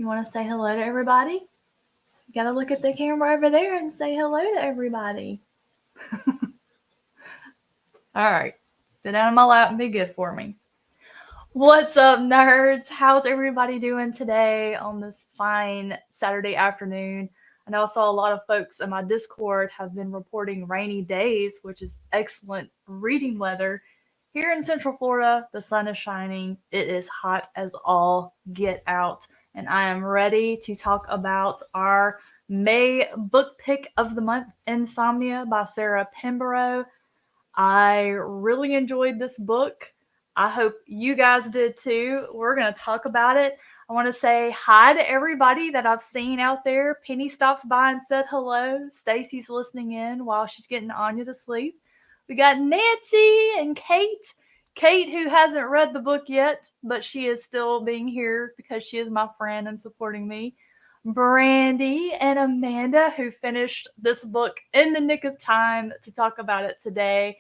You want to say hello to everybody? You got to look at the camera over there and say hello to everybody. All right. Sit down in my lap and be good for me. What's up, nerds? How's everybody doing today on this fine Saturday afternoon? I know I saw a lot of folks in my Discord have been reporting rainy days, which is excellent reading weather. Here in Central Florida, the sun is shining. It is hot as all get out. And I am ready to talk about our May book pick of the month, Insomnia by Sarah Pinborough. I really enjoyed this book. I hope you guys did too. We're going to talk about it. I want to say hi to everybody that I've seen out there. Penny stopped by and said hello. Stacy's listening in while she's getting Anya to sleep. We got Nancy and Kate. Kate, who hasn't read the book yet, but she is still being here because she is my friend and supporting me. Brandy and Amanda, who finished this book in the nick of time to talk about it today.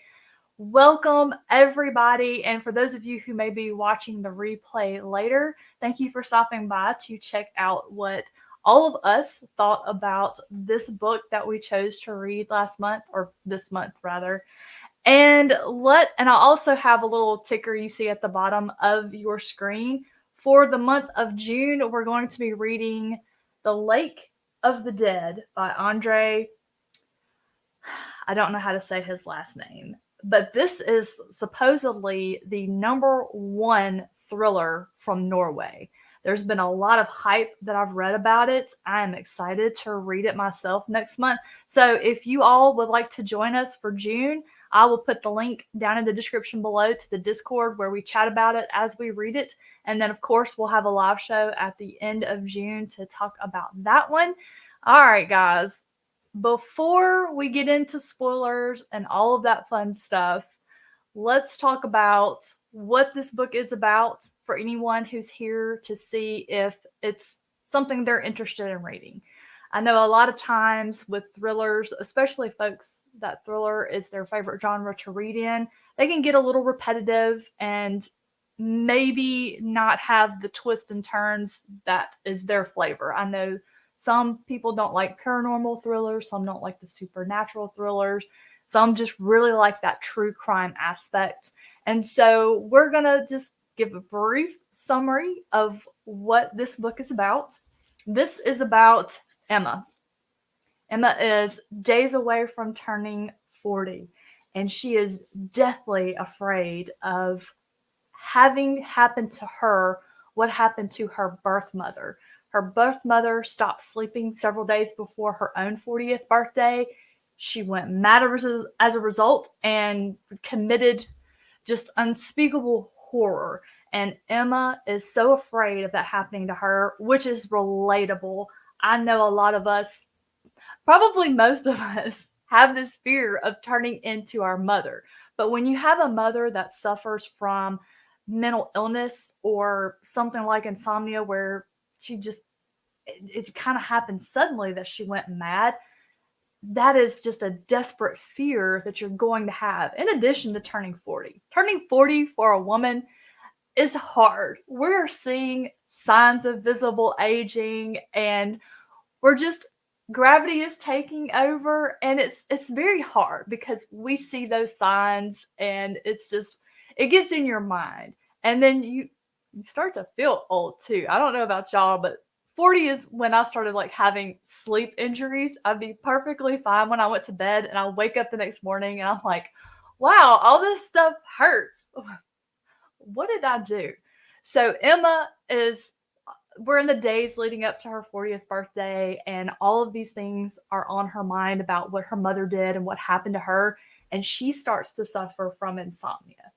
Welcome, everybody. And for those of you who may be watching the replay later, thank you for stopping by to check out what all of us thought about this book that we chose to read last month, or this month rather. And I also have a little ticker you see at the bottom of your screen. For the month of June, we're going to be reading The Lake of the Dead by Andre. I don't know how to say his last name, but this is supposedly the #1 thriller from Norway. There's been a lot of hype that I've read about it. I am excited to read it myself next month. So if you all would like to join us for June, I will put the link down in the description below to the Discord where we chat about it as we read it. And then, of course, we'll have a live show at the end of June to talk about that one. All right, guys. Before we get into spoilers and all of that fun stuff, let's talk about what this book is about for anyone who's here to see if it's something they're interested in reading. I know a lot of times with thrillers, especially folks that thriller is their favorite genre to read in, they can get a little repetitive and maybe not have the twists and turns that is their flavor. I know some people don't like paranormal thrillers, some don't like the supernatural thrillers, some just really like that true crime aspect. And so we're going to just give a brief summary of what this book is about. This is about Emma. Emma is days away from turning 40, and she is deathly afraid of having happened to her what happened to her birth mother. Her birth mother stopped sleeping several days before her own 40th birthday. She went mad as a result and committed just unspeakable horror. And Emma is so afraid of that happening to her, which is relatable. I know a lot of us, probably most of us, have this fear of turning into our mother. But when you have a mother that suffers from mental illness or something like insomnia, where she just, it kind of happened suddenly that she went mad, that is just a desperate fear that you're going to have, in addition to turning 40. Turning 40 for a woman is hard. We're seeing signs of visible aging, and we're just, gravity is taking over, and it's very hard because we see those signs, and it's just, it gets in your mind. And then you start to feel old too. I don't know about y'all, but 40 is when I started like having sleep injuries. I'd be perfectly fine when I went to bed, and I'll wake up the next morning and I'm like, wow, all this stuff hurts. What did I do? So Emma is, we're in the days leading up to her 40th birthday, and all of these things are on her mind about what her mother did and what happened to her. And she starts to suffer from insomnia,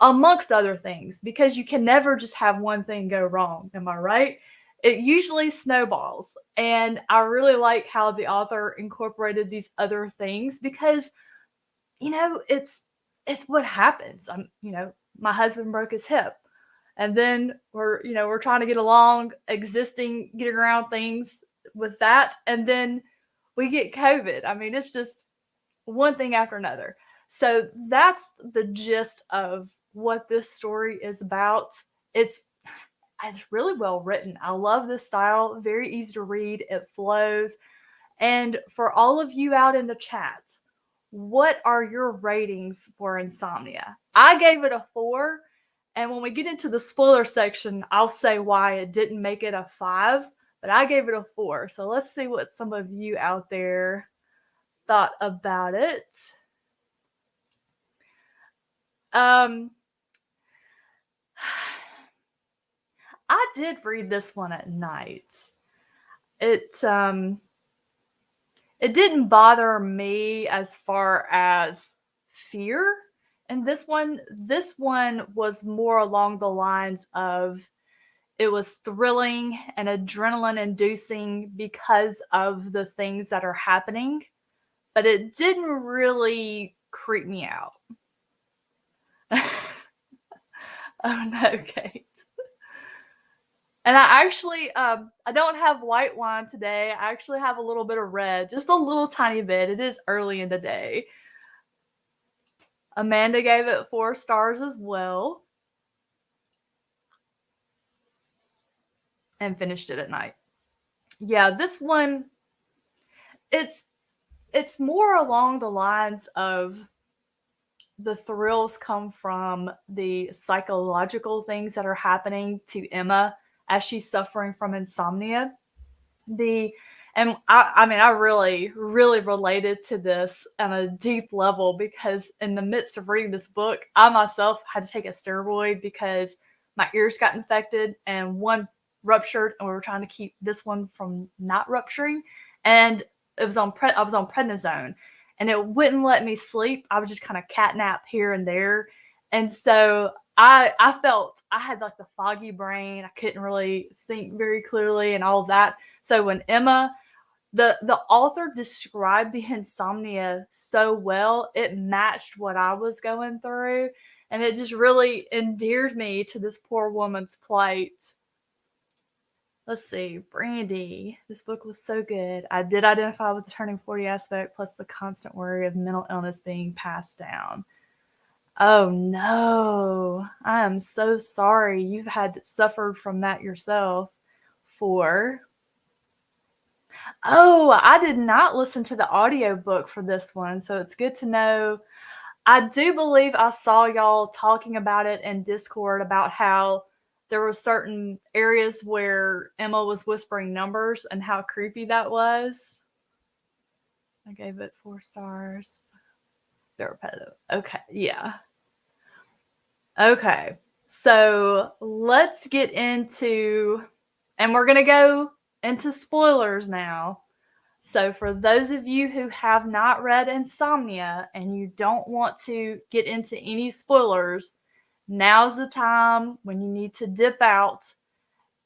amongst other things, because you can never just have one thing go wrong. Am I right? It usually snowballs. And I really like how the author incorporated these other things because, it's what happens. My husband broke his hip. And then we're trying to get along, getting around things with that. And then we get COVID. I mean, it's just one thing after another. So that's the gist of what this story is about. it's really well written. I love this style. Very easy to read. It flows. And for all of you out in the chat, what are your ratings for Insomnia? I gave it a 4. And when we get into the spoiler section, I'll say why it didn't make it a 5. But I gave it a 4. So let's see what some of you out there thought about it. I did read this one at night. It didn't bother me as far as fear. And this one was more along the lines of, it was thrilling and adrenaline inducing because of the things that are happening, but it didn't really creep me out. Oh no, Kate. And I actually, I don't have white wine today. I actually have a little bit of red, just a little tiny bit. It is early in the day. Amanda gave it 4 stars as well. And finished it at night. Yeah, this one, it's more along the lines of the thrills come from the psychological things that are happening to Emma as she's suffering from insomnia. I really, really related to this on a deep level, because in the midst of reading this book, I myself had to take a steroid because my ears got infected and one ruptured, and we were trying to keep this one from not rupturing. And I was on prednisone, and it wouldn't let me sleep. I would just kind of catnap here and there. And so I felt I had like the foggy brain. I couldn't really think very clearly and all of that. So when Emma, the author described the insomnia so well, it matched what I was going through. And it just really endeared me to this poor woman's plight. Let's see, Brandy. This book was so good. I did identify with the turning 40 aspect, plus the constant worry of mental illness being passed down. Oh no, I am so sorry you've suffered from that yourself. 4. Oh, I did not listen to the audiobook for this one, so it's good to know. I do believe I saw y'all talking about it in Discord about how there were certain areas where Emma was whispering numbers and how creepy that was. I gave it 4 stars. They're repetitive. Okay, yeah. Okay, so let's get into, and we're going to go into spoilers now. So for those of you who have not read Insomnia and you don't want to get into any spoilers, now's the time when you need to dip out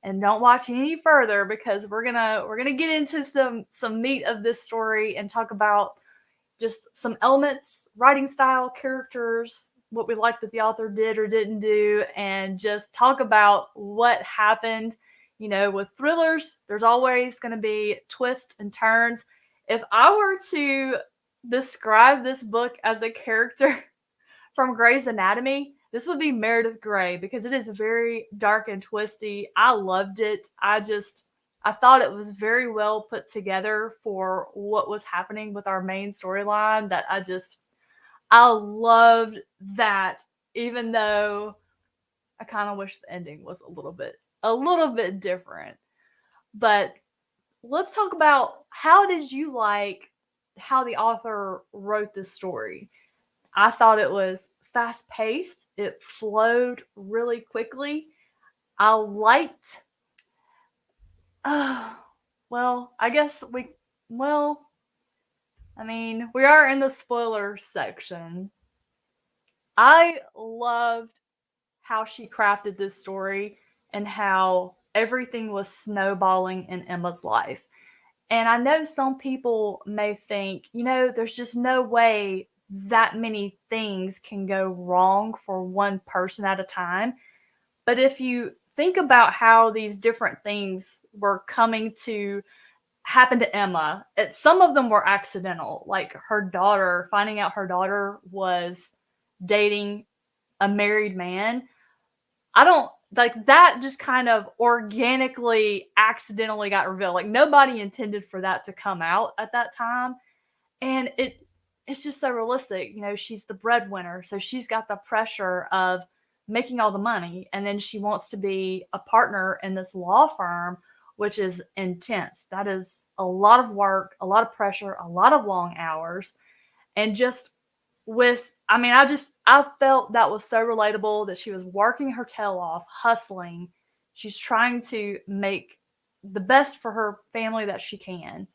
and don't watch any further, because we're gonna get into some meat of this story and talk about just some elements, writing style, characters, what we like that the author did or didn't do, and just talk about what happened. You know, with thrillers, there's always going to be twists and turns. If I were to describe this book as a character from Grey's Anatomy, this would be Meredith Grey, because it is very dark and twisty. I loved it. I thought it was very well put together for what was happening with our main storyline. I loved that, even though I kind of wish the ending was a little bit different. But let's talk about, how did you like how the author wrote this story? I thought it was fast-paced. It flowed really quickly. I liked, well, I guess we are in the spoiler section. I loved how she crafted this story and how everything was snowballing in Emma's life. And I know some people may think, there's just no way that many things can go wrong for one person at a time. But if you think about how these different things were coming to happen to Emma, some of them were accidental, like her daughter, finding out her daughter was dating a married man. like that just kind of organically, accidentally got revealed. Like nobody intended for that to come out at that time. And it's just so realistic. You know, she's the breadwinner, so she's got the pressure of making all the money, and then she wants to be a partner in this law firm, which is intense. That is a lot of work, a lot of pressure, a lot of long hours. And just with, I mean, I felt that was so relatable that she was working her tail off, hustling. She's trying to make the best for her family that she can,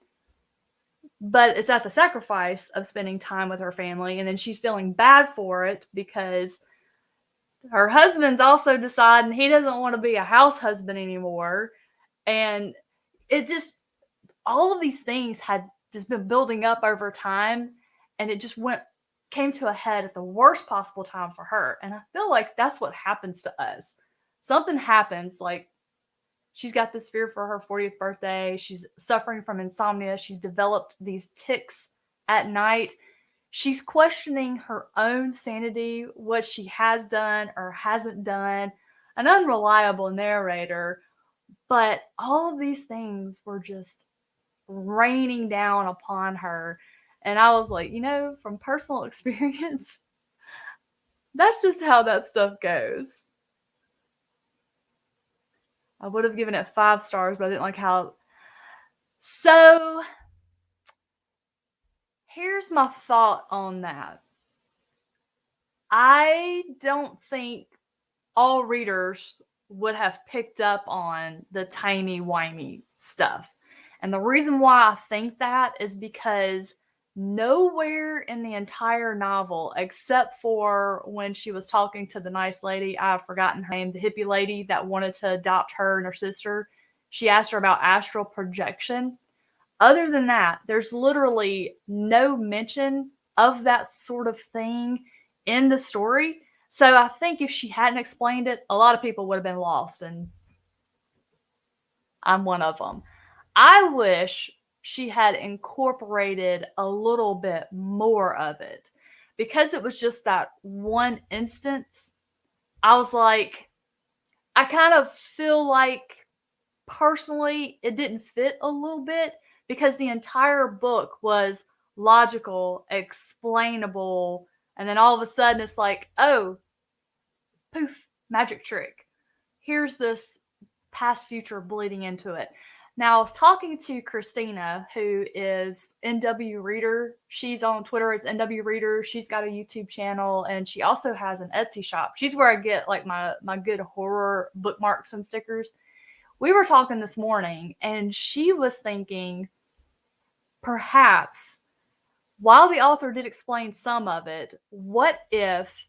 but it's at the sacrifice of spending time with her family. And then she's feeling bad for it because her husband's also deciding he doesn't want to be a house husband anymore. And it just, all of these things had just been building up over time, and it just came to a head at the worst possible time for her. And I feel like that's what happens to us. Something happens, like she's got this fear for her 40th birthday. She's suffering from insomnia. She's developed these tics at night. She's questioning her own sanity, what she has done or hasn't done, an unreliable narrator. But all of these things were just raining down upon her. And I was like, you know, from personal experience, that's just how that stuff goes. I would have given it 5 stars, but I didn't like how. So here's my thought on that. I don't think all readers would have picked up on the timey-wimey stuff. And the reason why I think that is because nowhere in the entire novel, except for when she was talking to the nice lady, I've forgotten her name, the hippie lady that wanted to adopt her and her sister, she asked her about astral projection. Other than that, there's literally no mention of that sort of thing in the story. So I think if she hadn't explained it, a lot of people would have been lost, and I'm one of them. I wish she had incorporated a little bit more of it, because it was just that one instance. I was like, I kind of feel like personally it didn't fit a little bit, because the entire book was logical, explainable, and then all of a sudden it's like, oh, poof, magic trick. Here's this past future bleeding into it. Now, I was talking to Christina, who is NW Reader. She's on Twitter as NW Reader. She's got a YouTube channel, and she also has an Etsy shop. She's where I get like my good horror bookmarks and stickers. We were talking this morning, and she was thinking perhaps, while the author did explain some of it, what if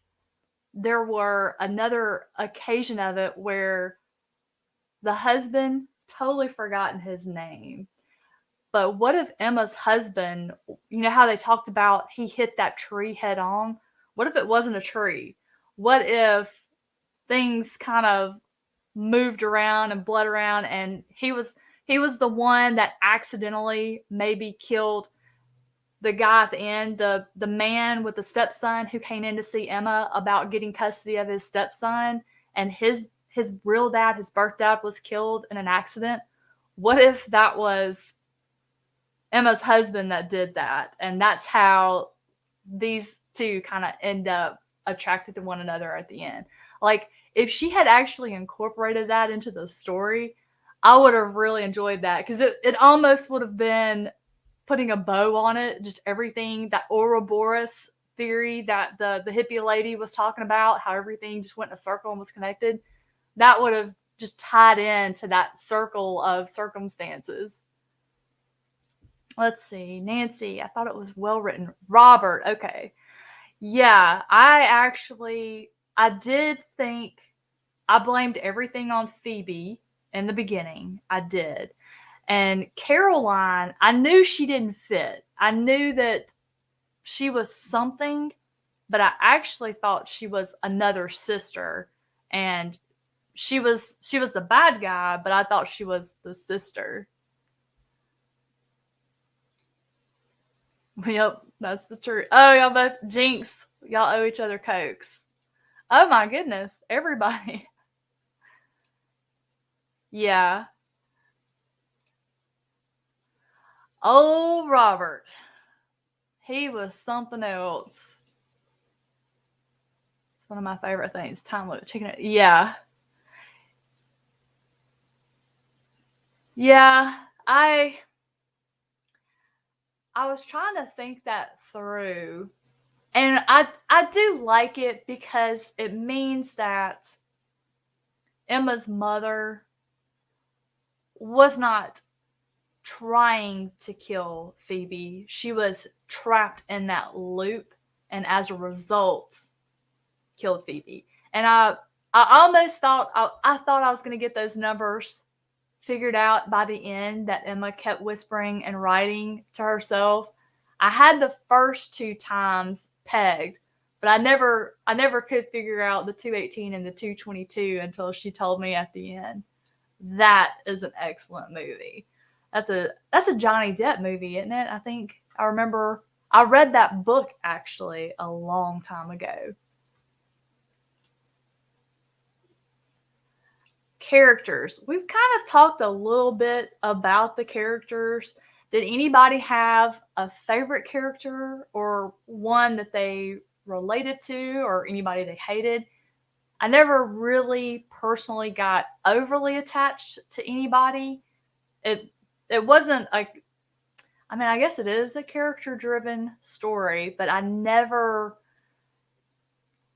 there were another occasion of it where the husband, totally forgotten his name, but what if Emma's husband, you know how they talked about he hit that tree head on? What if it wasn't a tree? What if things kind of moved around and bled around, and he was the one that accidentally maybe killed the guy at the end, the man with the stepson who came in to see Emma about getting custody of his stepson, and his real dad, his birth dad, was killed in an accident. What if that was Emma's husband that did that, and that's how these two kind of end up attracted to one another at the end? Like, if she had actually incorporated that into the story, I would have really enjoyed that, because it almost would have been putting a bow on it, just everything, that Ouroboros theory that the hippie lady was talking about, how everything just went in a circle and was connected. That would have just tied into that circle of circumstances. Let's see. Nancy, I thought it was well written. Robert, okay. Yeah, I did think I blamed everything on Phoebe in the beginning. I did. And Caroline, I knew she didn't fit. I knew that she was something, but I actually thought she was another sister. And she was the bad guy, but I thought she was the sister. Yep, that's the truth. Oh, y'all both Jinx. Y'all owe each other Cokes. Oh my goodness, everybody. Yeah. Oh, Robert. He was something else. It's one of my favorite things. Time loop chicken. Yeah. Yeah. I was trying to think that through. And I do like it because it means that Emma's mother was not trying to kill Phoebe. She was trapped in that loop and as a result killed Phoebe. And I almost thought I thought I was going to get those numbers figured out by the end that Emma kept whispering and writing to herself. I had the first two times pegged, but I never could figure out the 218 and the 222 until she told me at the end. That is an excellent movie. That's a Johnny Depp movie, isn't it? I think I remember I read that book actually a long time ago. Characters. We've kind of talked a little bit about the characters. Did anybody have a favorite character or one that they related to or anybody they hated? I never really personally got overly attached to anybody. It it wasn't like I mean, I guess it is a character driven story, but I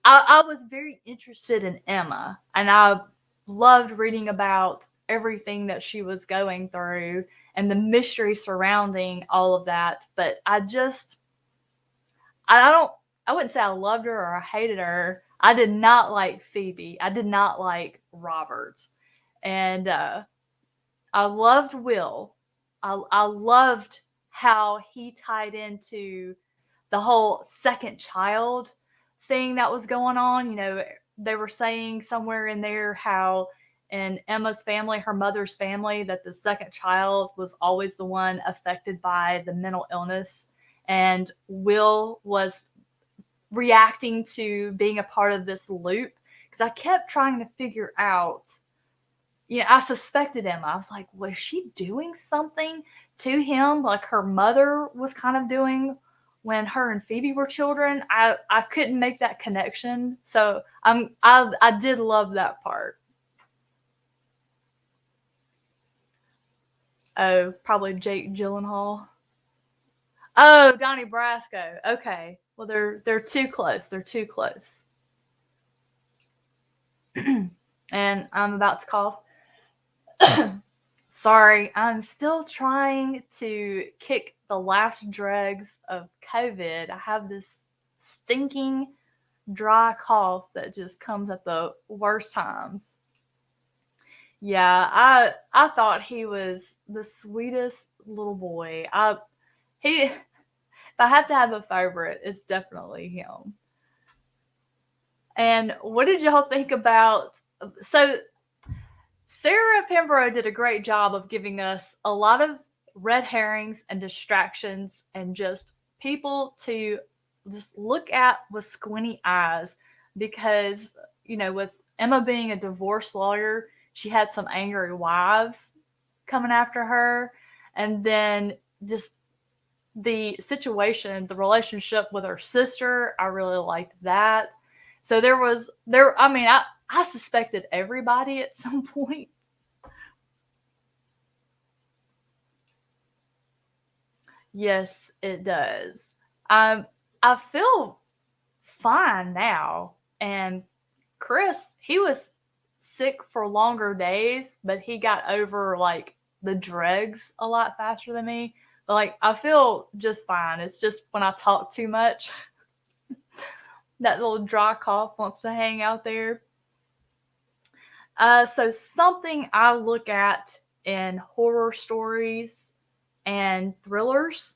was very interested in Emma and I loved reading about everything that she was going through and the mystery surrounding all of that. But I don't, I wouldn't say I loved her or I hated her. I did not like Phoebe. I did not like Robert. And I loved Will. I loved how he tied into the whole second child thing that was going on. They were saying somewhere in there how in Emma's family, her mother's family, that the second child was always the one affected by the mental illness. And Will was reacting to being a part of this loop because I kept trying to figure out. I suspected Emma. I was like, was she doing something to him like her mother was kind of doing when her and Phoebe were children? I couldn't make that connection. So I did love that part. Oh, probably Jake Gyllenhaal. Oh, Donnie Brasco. Okay. Well, they're too close. They're too close. And I'm about to cough. Sorry, I'm still trying to kick the last dregs of COVID. I have this stinking dry cough that just comes at the worst times. Yeah, I thought he was the sweetest little boy. If I have to have a favorite, it's definitely him. And what did y'all think about so Sarah Pinborough did a great job of giving us a lot of red herrings and distractions and just people to just look at with squinty eyes because, with Emma being a divorce lawyer, she had some angry wives coming after her. And then just the situation, the relationship with her sister, I really liked that. So I mean, I suspected everybody at some point. Yes, it does. I feel fine now. And Chris, he was sick for longer days, but he got over like the dregs a lot faster than me. But like I feel just fine. It's just when I talk too much, that little dry cough wants to hang out there. So something I look at in horror stories and thrillers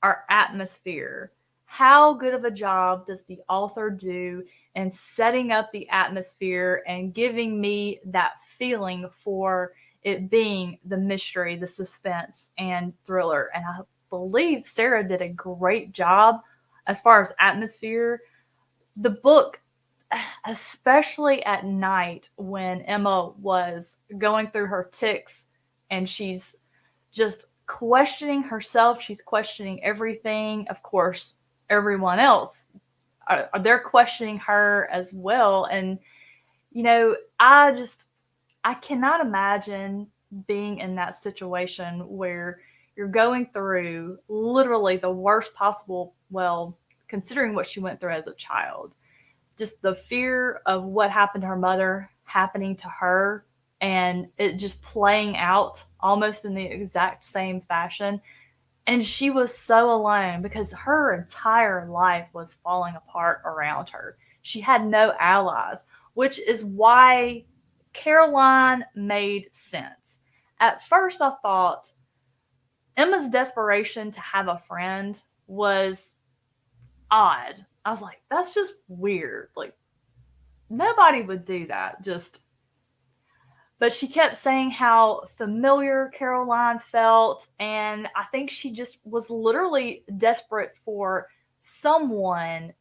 are atmosphere. How good of a job does the author do in setting up the atmosphere and giving me that feeling for it being the mystery, the suspense, and thriller? And I believe Sarah did a great job as far as atmosphere. The book especially at night when Emma was going through her tics and she's just questioning herself, she's questioning everything. Of course, everyone else, they're questioning her as well. And, I cannot imagine being in that situation where you're going through literally the worst possible, well, considering what she went through as a child, just the fear of what happened to her mother happening to her and it just playing out almost in the exact same fashion. And she was so alone because her entire life was falling apart around her. She had no allies, which is why Caroline made sense. At first, I thought Emma's desperation to have a friend was odd. I was like, that's just weird. Like, nobody would do that. But she kept saying how familiar Caroline felt, and I think she just was literally desperate for someone,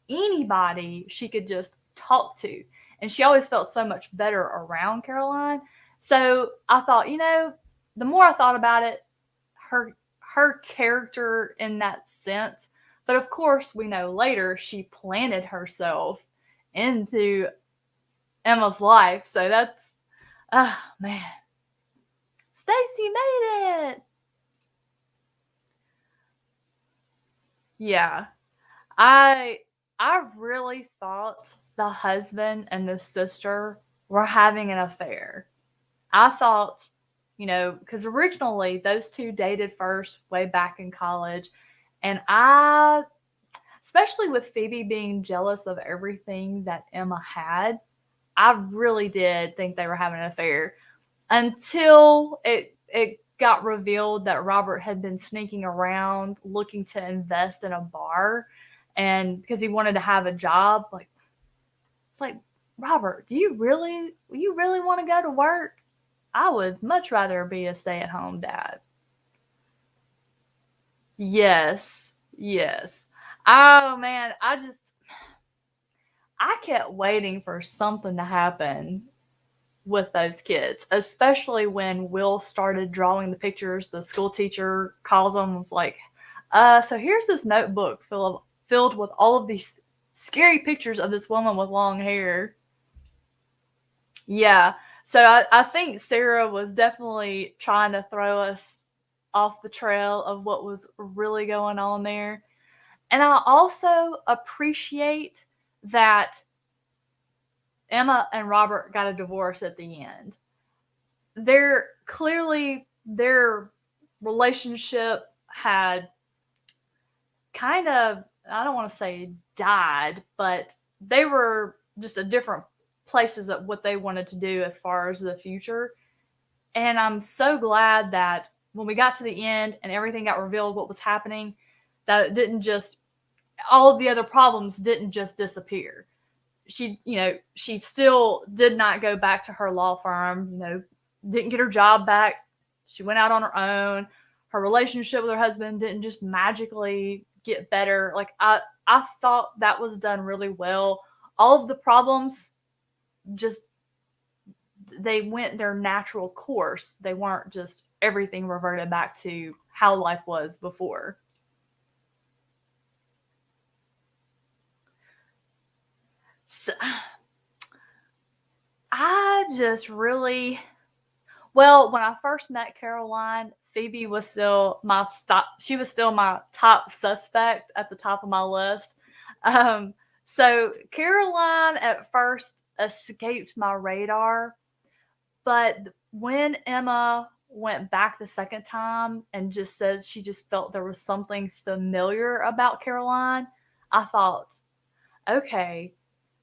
anybody she could just talk to. And she always felt so much better around Caroline. So I thought, the more I thought about it, her character in that sense. But of course, we know later she planted herself into Emma's life. So that's, oh man, Stacy made it. Yeah, I really thought the husband and the sister were having an affair. I thought, because originally those two dated first way back in college, and especially with Phoebe being jealous of everything that Emma had, I really did think they were having an affair until it got revealed that Robert had been sneaking around looking to invest in a bar, and because he wanted to have a job. Like, it's like, Robert, do you really want to go to work? I would much rather be a stay-at-home dad. Yes, yes. Oh man, I kept waiting for something to happen with those kids, especially when Will started drawing the pictures. The school teacher calls them, was like, so here's this notebook filled with all of these scary pictures of this woman with long hair. Yeah. So I think Sarah was definitely trying to throw us off the trail of what was really going on there. And I also appreciate that Emma and Robert got a divorce at the end. Their relationship had kind of, I don't want to say died, but they were just at different places of what they wanted to do as far as the future. And I'm so glad that when we got to the end and everything got revealed what was happening, that it didn't just, all of the other problems didn't just disappear. She still did not go back to her law firm, didn't get her job back. She went out on her own. Her relationship with her husband didn't just magically get better. Like, I thought that was done really well. All of the problems just, they went their natural course. They weren't just everything reverted back to how life was before. So, I just really, well, when I first met Caroline, Phoebe was still my she was still my top suspect at the top of my list. So Caroline at first escaped my radar, but when Emma went back the second time and just said she just felt there was something familiar about Caroline, I thought, okay,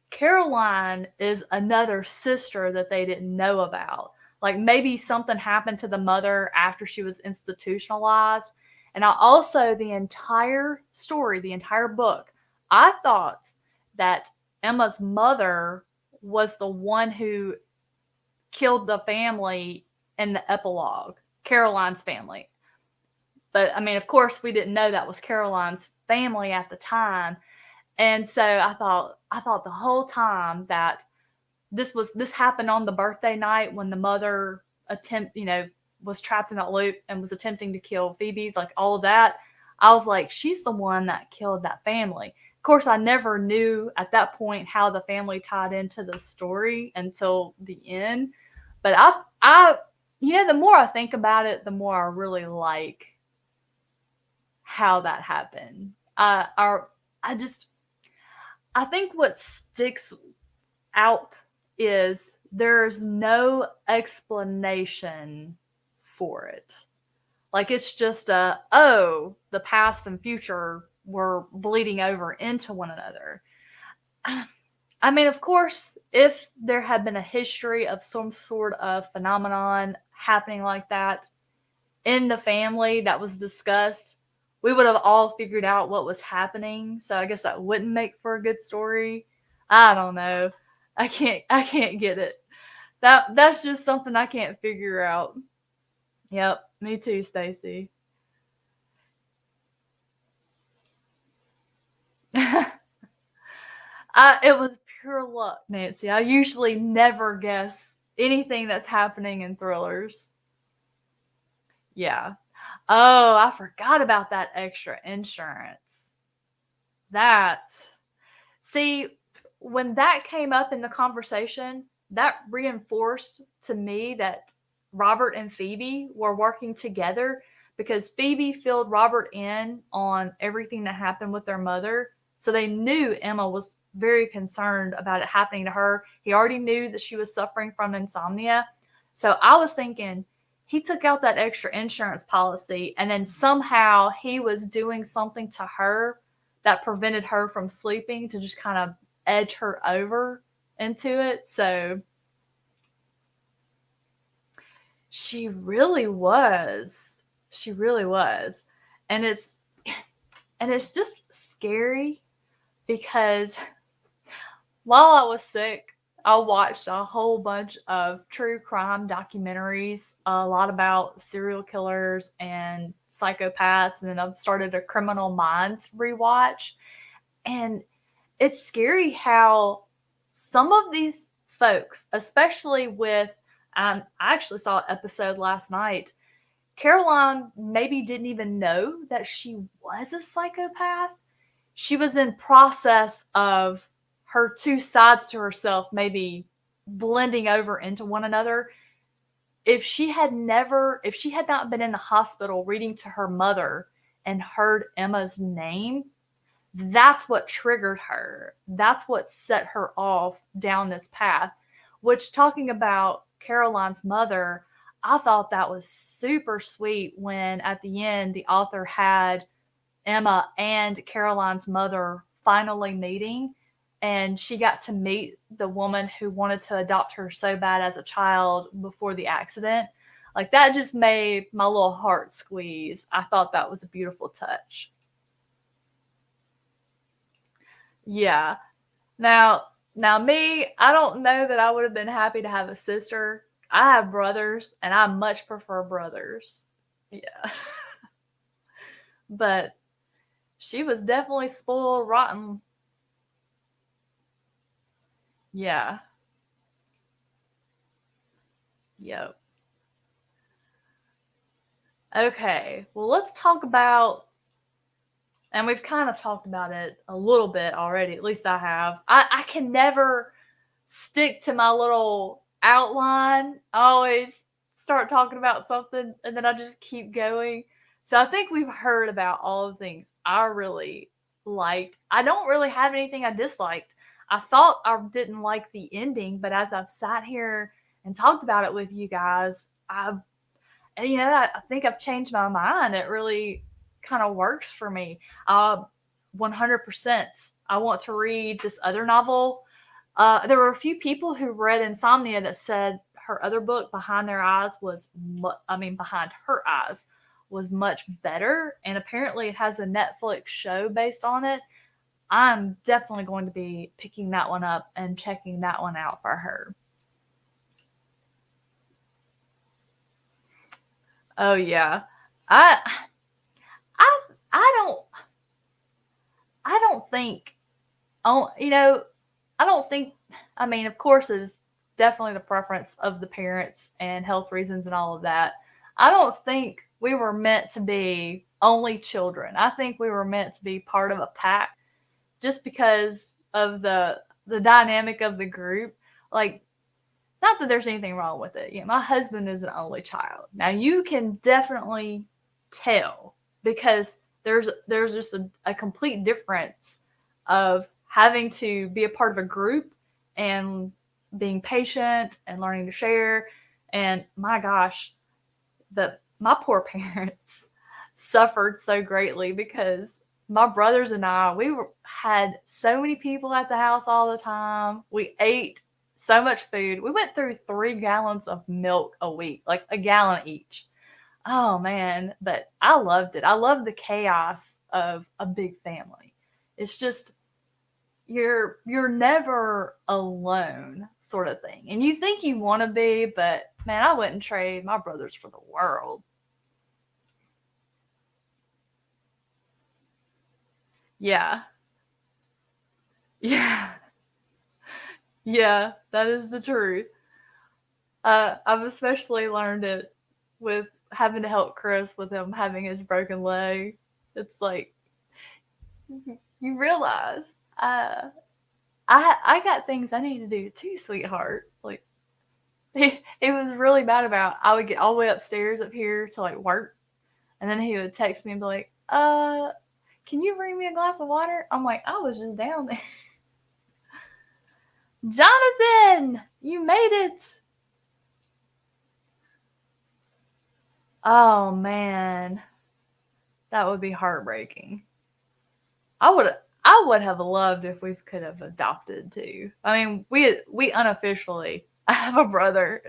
Caroline is another sister that they didn't know about. Like, maybe something happened to the mother after she was institutionalized. And I also, the entire story, the entire book, I thought that Emma's mother was the one who killed the family in the epilogue, Caroline's family. But I mean, of course, we didn't know that was Caroline's family at the time. And so I thought, I thought the whole time that this happened on the birthday night when the mother was trapped in that loop and was attempting to kill Phoebe's, like all of that. I was like, she's the one that killed that family. Of course, I never knew at that point how the family tied into the story until the end. But the more I think about it, the more I really like how that happened. I think what sticks out is there's no explanation for it. Like, it's just the past and future were bleeding over into one another. I mean, of course, if there had been a history of some sort of phenomenon happening like that in the family that was discussed, we would have all figured out what was happening. So I guess that wouldn't make for a good story. I don't know. I can't get it. That's just something I can't figure out. Yep, me too, Stacy. It was pure luck, Nancy. I usually never guess anything that's happening in thrillers. Yeah. Oh, I forgot about that extra insurance. See, when that came up in the conversation, that reinforced to me that Robert and Phoebe were working together, because Phoebe filled Robert in on everything that happened with their mother. So they knew Emma was very concerned about it happening to her. He already knew that she was suffering from insomnia. So I was thinking, he took out that extra insurance policy, and then somehow he was doing something to her that prevented her from sleeping to just kind of edge her over into it. So she really was. She really was. And it's just scary because while I was sick, I watched a whole bunch of true crime documentaries, a lot about serial killers and psychopaths, and then I've started a Criminal Minds rewatch. And it's scary how some of these folks, especially with, I actually saw an episode last night, Caroline maybe didn't even know that she was a psychopath. She was in process of her two sides to herself maybe blending over into one another. If she had not been in the hospital reading to her mother and heard Emma's name, that's what triggered her. That's what set her off down this path. Which, talking about Caroline's mother, I thought that was super sweet when at the end the author had Emma and Caroline's mother finally meeting, and she got to meet the woman who wanted to adopt her so bad as a child before the accident. Like, that just made my little heart squeeze. I thought that was a beautiful touch. Yeah. Now me, I don't know that I would have been happy to have a sister. I have brothers, and I much prefer brothers. Yeah. But she was definitely spoiled rotten. Yeah. Yep. Okay. Well, let's talk about, and we've kind of talked about it a little bit already. At least I have. I can never stick to my little outline. I always start talking about something and then I just keep going. So I think we've heard about all the things I really liked. I don't really have anything I disliked. I thought I didn't like the ending, but as I've sat here and talked about it with you guys, I think I've changed my mind. It really kind of works for me. 100%. I want to read this other novel. There were a few people who read Insomnia that said her other book, Behind Her Eyes, was much better. And apparently it has a Netflix show based on it. I'm definitely going to be picking that one up and checking that one out for her. Oh yeah. I I I don't think, oh, I don't think, I mean, of course, it's definitely the preference of the parents and health reasons and all of that. I don't think we were meant to be only children. I think we were meant to be part of a pack just because of the dynamic of the group. Like, not that there's anything wrong with it. My husband is an only child. Now you can definitely tell because there's just a complete difference of having to be a part of a group and being patient and learning to share. And my gosh, my poor parents suffered so greatly because my brothers and I, had so many people at the house all the time. We ate so much food. We went through 3 gallons of milk a week, like a gallon each. Oh man, but I loved it. I love the chaos of a big family. It's just you're never alone sort of thing. And you think you want to be, but man, I wouldn't trade my brothers for the world. Yeah. Yeah. Yeah, that is the truth. I've especially learned it with having to help Chris with him having his broken leg. It's like you realize I got things I need to do too, sweetheart. Like he was really bad about I would get all the way upstairs up here to like work, and then he would text me and be like, can you bring me a glass of water? I'm like, I was just down there. Jonathan, you made it. Oh man, that would be heartbreaking. I would have loved if we could have adopted too. I mean, we unofficially I have a brother.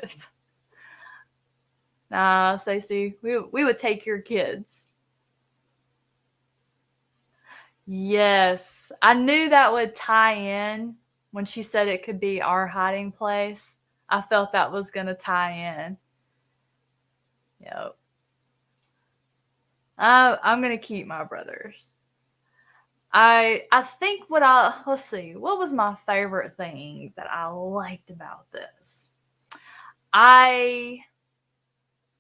Nah, Stacey, we would take your kids. Yes, I knew that would tie in when she said it could be our hiding place. I felt that was going to tie in. Yep. I'm going to keep my brothers. I think let's see, what was my favorite thing that I liked about this? I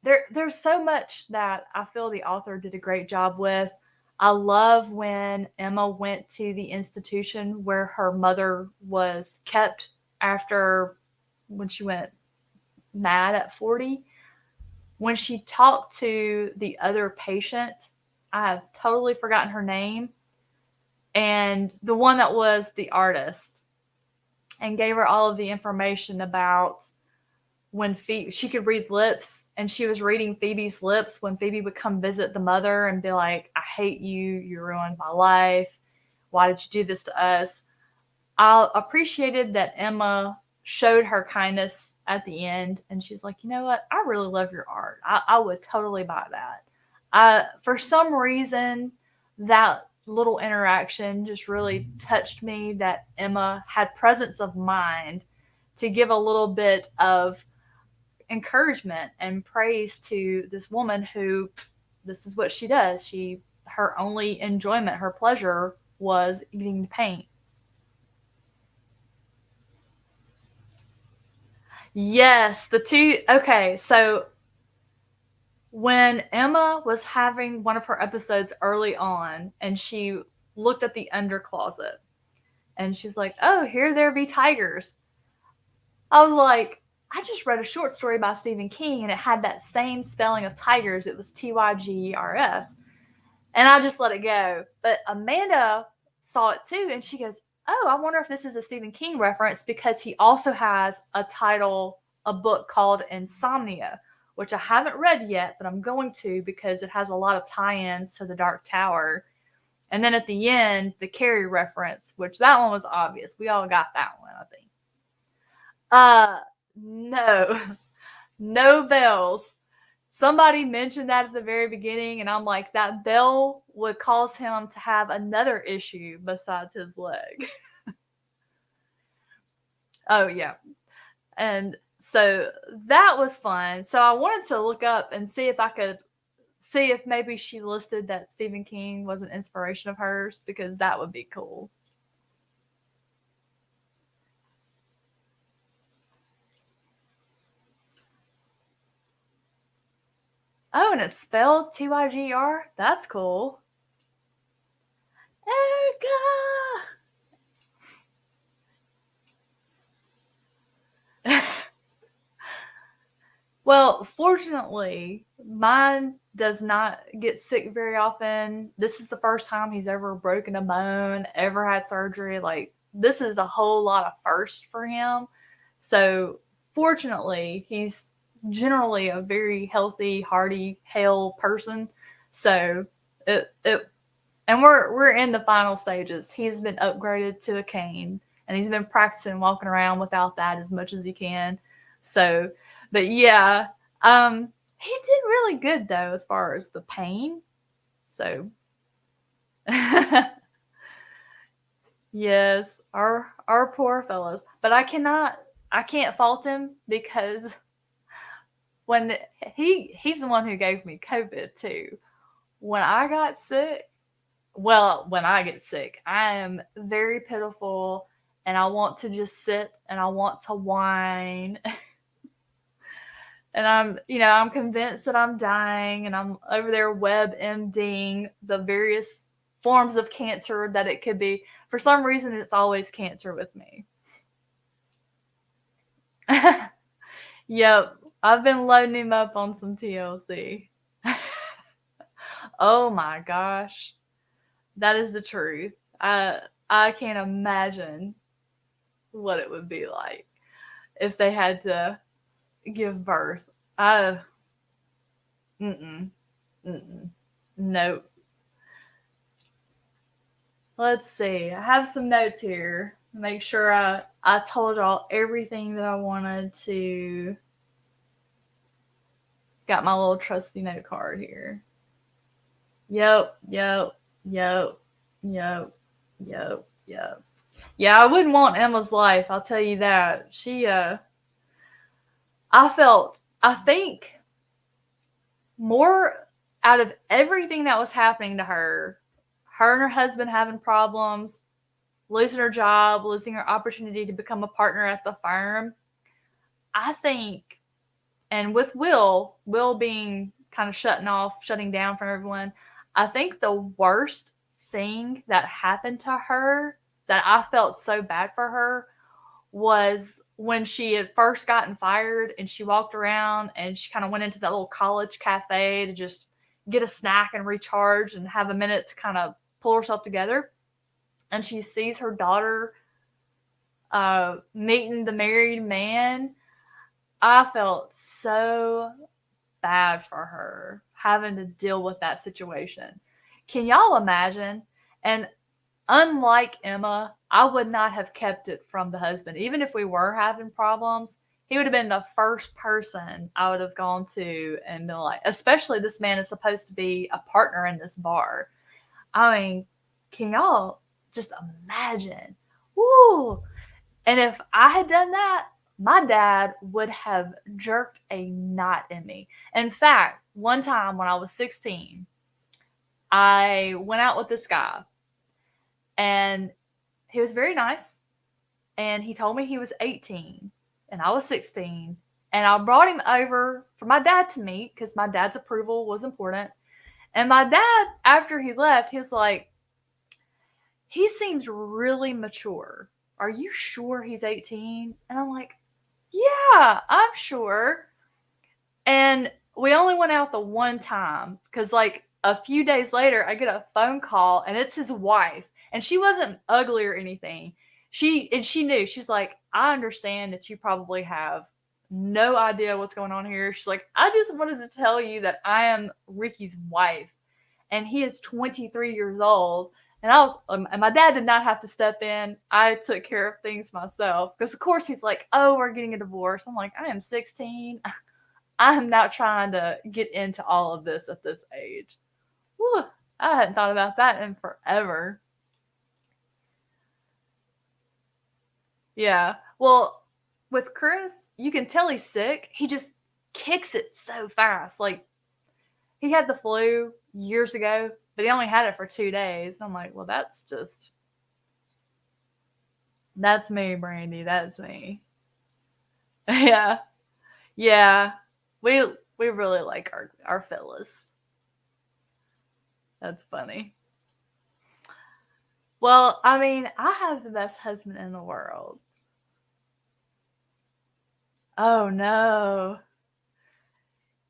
there's so much that I feel the author did a great job with. I love when Emma went to the institution where her mother was kept after when she went mad at 40. When she talked to the other patient, I have totally forgotten her name, and the one that was the artist, and gave her all of the information about when she could read lips, and she was reading Phoebe's lips when Phoebe would come visit the mother and be like, I hate you, you ruined my life, why did you do this to us? I appreciated that Emma showed her kindness at the end, and she's like, you know what, I really love your art, I would totally buy that. For some reason, that little interaction just really touched me, that Emma had presence of mind to give a little bit of encouragement and praise to this woman who, this is what she does. Her only enjoyment, her pleasure was eating the paint. Yes, the two. Okay, so when Emma was having one of her episodes early on, and she looked at the under closet, and she's like, "Oh, here there be tigers." I was like, I just read a short story by Stephen King, and it had that same spelling of tigers. It was Tygers. And I just let it go. But Amanda saw it too, and she goes, oh, I wonder if this is a Stephen King reference, because he also has a book called Insomnia, which I haven't read yet, but I'm going to, because it has a lot of tie-ins to The Dark Tower. And then at the end, the Carrie reference, which that one was obvious. We all got that one, I think. No, no bells. Somebody mentioned that at the very beginning, and I'm like, that bell would cause him to have another issue besides his leg. Oh, yeah. And so that was fun. So I wanted to look up and see if I could see if maybe she listed that Stephen King was an inspiration of hers, because that would be cool. Oh, and it's spelled Tygr? That's cool. Erica! Well, fortunately, mine does not get sick very often. This is the first time he's ever broken a bone, ever had surgery. Like, this is a whole lot of first for him. So, fortunately, he's generally a very healthy, hearty, hale person. So, and we're in the final stages. He's been upgraded to a cane, and he's been practicing walking around without that as much as he can. So, but yeah, he did really good though as far as the pain. So, yes, our poor fellas. But I can't fault him because when he's the one who gave me COVID too. When I got sick, well, when I get sick, I am very pitiful and I want to just sit and I want to whine. And I'm convinced that I'm dying and I'm over there WebMDing the various forms of cancer that it could be. For some reason, it's always cancer with me. Yep, I've been loading him up on some TLC. Oh my gosh. That is the truth. I can't imagine what it would be like if they had to give birth. Mm-mm, mm-mm, nope. Let's see. I have some notes here. Make sure I told y'all everything that I wanted to. Got my little trusty note card here. Yep. Yep. Yeah, I wouldn't want Emma's life, I'll tell you that. I think more out of everything that was happening to her and her husband having problems, losing her job, losing her opportunity to become a partner at the firm, I think, and with Will being kind of shutting down from everyone, I think the worst thing that happened to her that I felt so bad for her was when she had first gotten fired and she walked around and she kind of went into that little college cafe to just get a snack and recharge and have a minute to kind of pull herself together. And she sees her daughter meeting the married man. I felt so bad for her having to deal with that situation. Can y'all imagine? And unlike Emma, I would not have kept it from the husband. Even if we were having problems, he would have been the first person I would have gone to and been like, especially this man is supposed to be a partner in this bar. I mean, can y'all just imagine? Woo! And if I had done that, my dad would have jerked a knot in me. In fact, one time when I was 16, I went out with this guy and he was very nice. And he told me he was 18 and I was 16. And I brought him over for my dad to meet because my dad's approval was important. And my dad, after he left, he was like, he seems really mature. Are you sure he's 18? And I'm like, yeah, I'm sure. And we only went out the one time because, like, a few days later, I get a phone call and it's his wife. And she wasn't ugly or anything. She knew. She's like, I understand that you probably have no idea what's going on here. She's like, I just wanted to tell you that I am Ricky's wife. And he is 23 years old. And and my dad did not have to step in. I took care of things myself. Because, of course, he's like, oh, we're getting a divorce. I'm like, I am 16. I am not trying to get into all of this at this age. Whew, I hadn't thought about that in forever. Yeah. Well, with Chris, you can tell he's sick. He just kicks it so fast. Like, he had the flu years ago, but he only had it for 2 days. I'm like, well, that's me, Brandy. That's me. Yeah. Yeah. We really like our Phyllis. That's funny. Well, I mean, I have the best husband in the world. Oh no.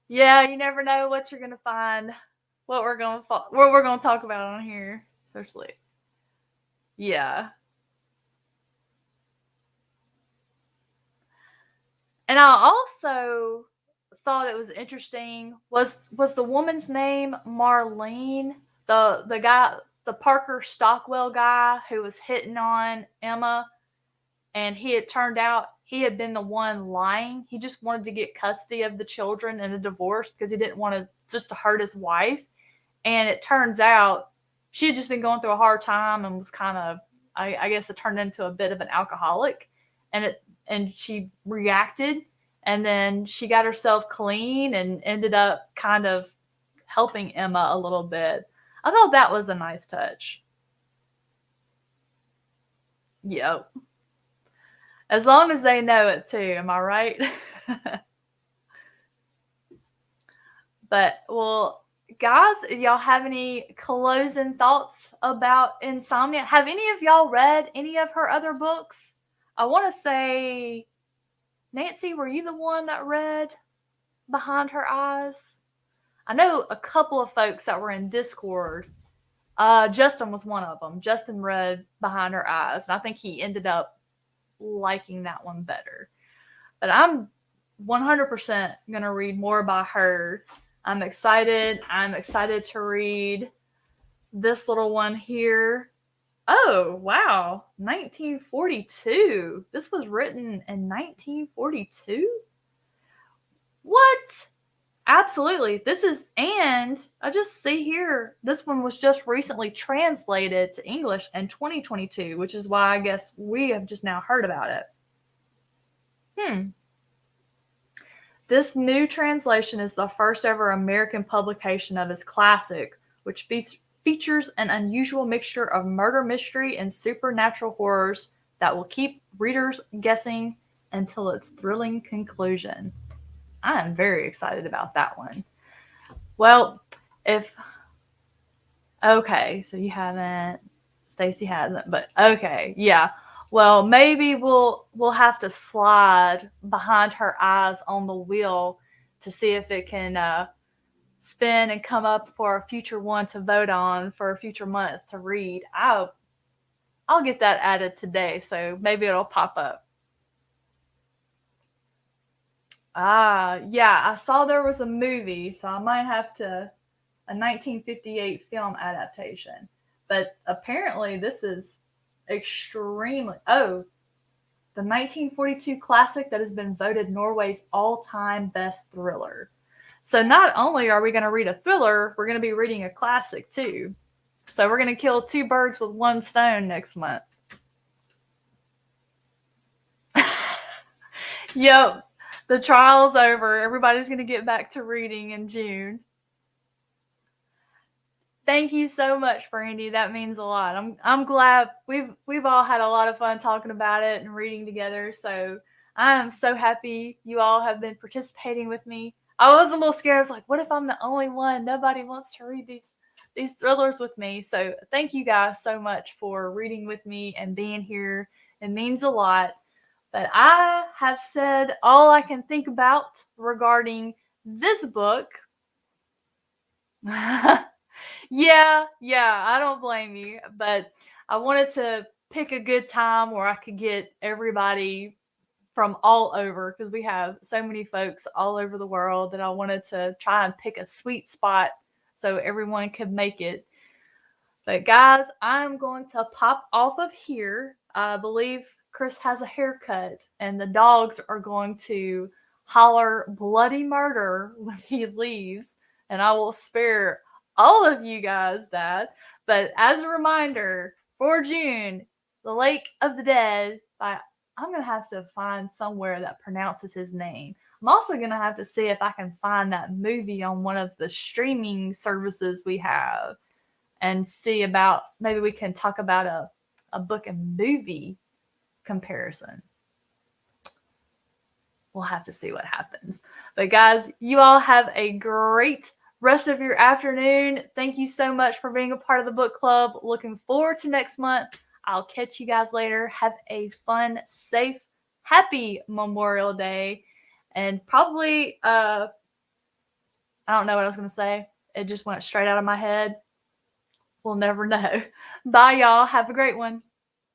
Yeah, you never know what you're gonna find. What we're gonna talk about on here, especially. Yeah, and I also thought it was interesting. Was the woman's name Marlene? The guy, the Parker Stockwell guy who was hitting on Emma, and he had turned out he had been the one lying. He just wanted to get custody of the children in a divorce because he didn't want to just to hurt his wife. And it turns out she had just been going through a hard time and was kind of, I guess, it turned into a bit of an alcoholic, and she reacted, and then she got herself clean and ended up kind of helping Emma a little bit. I thought that was a nice touch. Yep. As long as they know it too, am I right? But well, guys, y'all have any closing thoughts about Insomnia? Have any of y'all read any of her other books? I want to say, Nancy, were you the one that read Behind Her Eyes? I know a couple of folks that were in Discord. Justin was one of them. Justin read Behind Her Eyes, and I think he ended up liking that one better. But I'm 100% going to read more by her. I'm excited. I'm excited to read this little one here. Oh, wow. 1942. This was written in 1942? What? Absolutely. And I just see here, this one was just recently translated to English in 2022, which is why I guess we have just now heard about it. This new translation is the first ever American publication of his classic, which features an unusual mixture of murder mystery and supernatural horrors that will keep readers guessing until its thrilling conclusion. I am very excited about that one. Well, okay, so you haven't, Stacy hasn't, but okay, yeah. Well, maybe we'll have to slide Behind Her Eyes on the wheel to see if it can spin and come up for a future one to vote on for a future month to read. I'll get that added today, so maybe it'll pop up. Yeah, I saw there was a movie, so I might have to a 1958 film adaptation. But apparently this is extremely the 1942 classic that has been voted Norway's all-time best thriller. So not only are we going to read a thriller, we're going to be reading a classic too. So we're going to kill two birds with one stone next month. Yep. The trial's over. Everybody's going to get back to reading in June. Thank you so much, Brandy. That means a lot. I'm glad we've all had a lot of fun talking about it and reading together. So I am so happy you all have been participating with me. I was a little scared. I was like, what if I'm the only one? Nobody wants to read these thrillers with me. So thank you guys so much for reading with me and being here. It means a lot. But I have said all I can think about regarding this book. Yeah, I don't blame you. But I wanted to pick a good time where I could get everybody from all over, because we have so many folks all over the world, that I wanted to try and pick a sweet spot so everyone could make it. But guys, I'm going to pop off of here. I believe Chris has a haircut, and the dogs are going to holler bloody murder when he leaves, and I will spare all of you guys that. But as a reminder, for June, The Lake of the Dead by, I'm going to have to find somewhere that pronounces his name. I'm also going to have to see if I can find that movie on one of the streaming services we have, and see about, maybe we can talk about a book and movie comparison. We'll have to see what happens. But guys, you all have a great rest of your afternoon. Thank you so much for being a part of the book club. Looking forward to next month. I'll catch you guys later. Have a fun, safe, happy Memorial Day. And probably, I don't know what I was going to say. It just went straight out of my head. We'll never know. Bye, y'all. Have a great one.